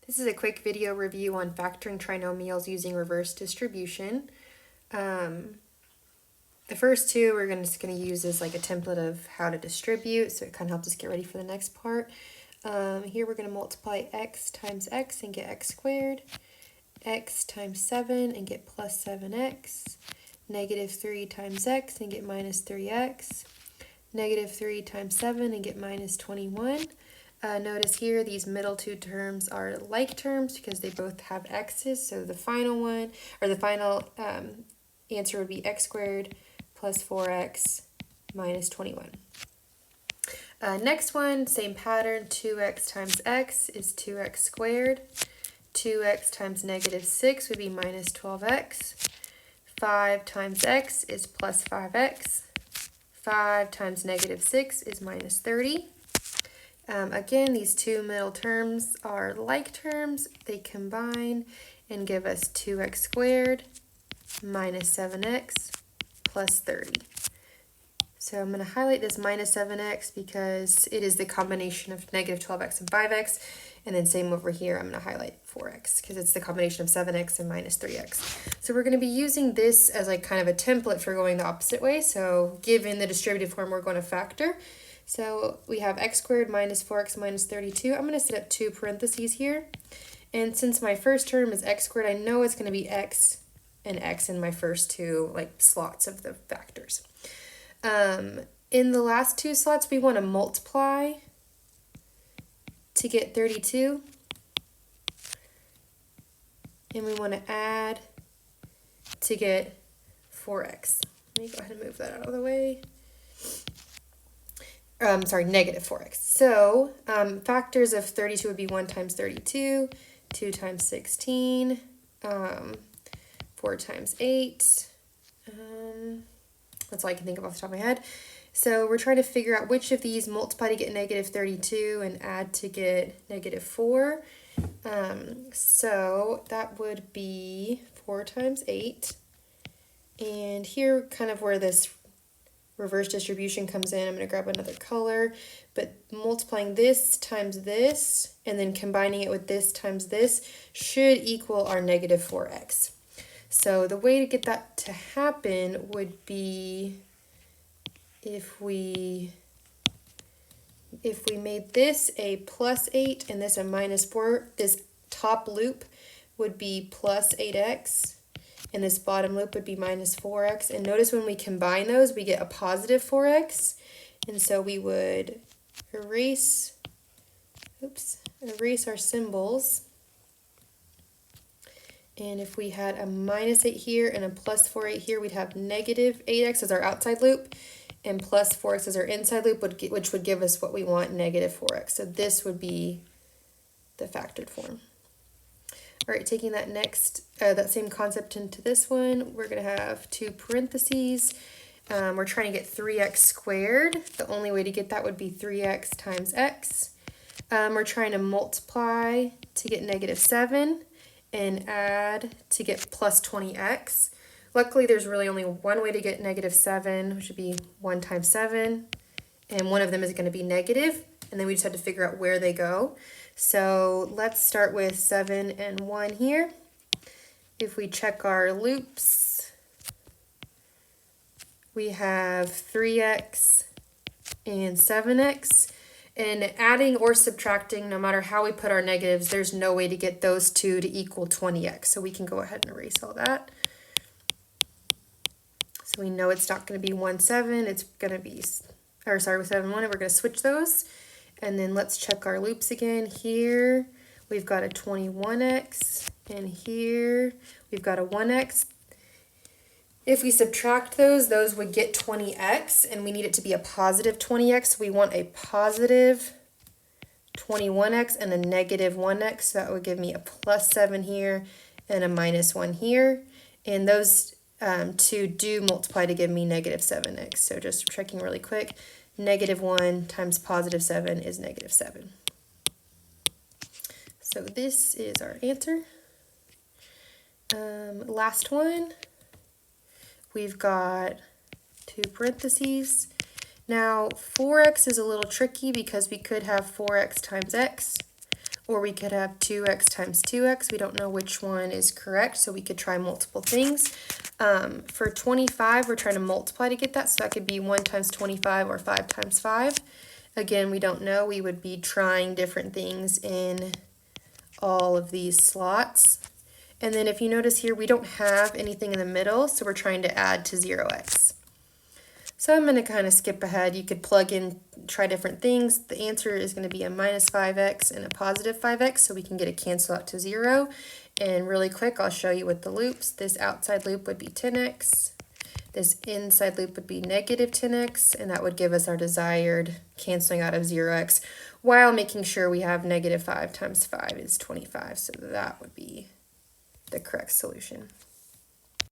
This is a quick video review on factoring trinomials using reverse distribution. The first two we're just going to use as like a template of how to distribute, so it kind of helps us get ready for the next part. Here we're going to multiply x times x and get x squared, x times 7 and get plus 7x, negative 3 times x and get minus 3x, negative 3 times 7 and get minus 21. Notice here these middle two terms are like terms because they both have x's, so the final one, or the final answer would be x squared plus 4x minus 21. Next one, same pattern, 2x times x is 2x squared. 2x times negative 6 would be minus 12x. 5 times x is plus 5x. 5 times negative 6 is minus 30. Again, these two middle terms are like terms. They combine and give us 2x squared minus 7x plus 30. So I'm going to highlight this minus 7x because it is the combination of negative 12x and 5x. And then same over here, I'm going to highlight 4x because it's the combination of 7x and minus 3x. So we're going to be using this as like kind of a template for going the opposite way. So given the distributive form, we're going to factor. So we have x squared minus 4x minus 32. I'm going to set up two parentheses here. And since my first term is x squared, I know it's going to be x and x in my first two like slots of the factors. In the last two slots, we want to multiply to get 32. And we want to add to get 4x. Let me go ahead and move that out of the way. Negative 4x. So factors of 32 would be 1 times 32, 2 times 16, 4 times 8. That's all I can think of off the top of my head. So we're trying to figure out which of these multiply to get negative 32 and add to get negative 4. So that would be 4 times 8. And here kind of where this reverse distribution comes in, I'm going to grab another color, but multiplying this times this and then combining it with this times this should equal our negative 4x. So the way to get that to happen would be if we made this a plus 8 and this a minus 4, this top loop would be plus 8x. And this bottom loop would be minus 4x. And notice when we combine those, we get a positive 4x. And so we would erase our symbols. And if we had a minus 8 here and a plus 4,8 here, we'd have negative 8x as our outside loop. And plus 4x as our inside loop, which would give us what we want, negative 4x. So this would be the factored form. All right, taking that that same concept into this one, we're going to have two parentheses. We're trying to get 3x squared. The only way to get that would be 3x times x. We're trying to multiply to get negative 7 and add to get plus 20x. Luckily, there's really only one way to get negative 7, which would be 1 times 7. And one of them is going to be negative. And then we just have to figure out where they go. So let's start with 7 and 1 here. If we check our loops, we have 3x and 7x. And adding or subtracting, no matter how we put our negatives, there's no way to get those two to equal 20x. So we can go ahead and erase all that. So we know it's not going to be 1, 7. It's going to be, 7, 1, and we're going to switch those. And then let's check our loops again. Here we've got a 21x, and here we've got a 1x. If we subtract those would get 20x, and we need it to be a positive 20x. We want a positive 21x and a negative 1x. So that would give me a plus 7 here and a minus 1 here. And those two do multiply to give me negative 7x. So just checking really quick. Negative 1 times positive 7 is negative 7. So this is our answer. Last one, we've got two parentheses. Now 4x is a little tricky because we could have 4x times x, or we could have 2x times 2x. We don't know which one is correct, so we could try multiple things. For 25, we're trying to multiply to get that, so that could be 1 times 25 or 5 times 5. Again, we don't know. We would be trying different things in all of these slots. And then if you notice here, we don't have anything in the middle, so we're trying to add to 0x. So I'm going to kind of skip ahead. You could plug in, try different things. The answer is going to be a minus 5x and a positive 5x, so we can get a cancel out to 0. And really quick, I'll show you with the loops. This outside loop would be 10x. This inside loop would be negative 10x, and that would give us our desired canceling out of 0x, while making sure we have negative 5 times 5 is 25, so that would be the correct solution.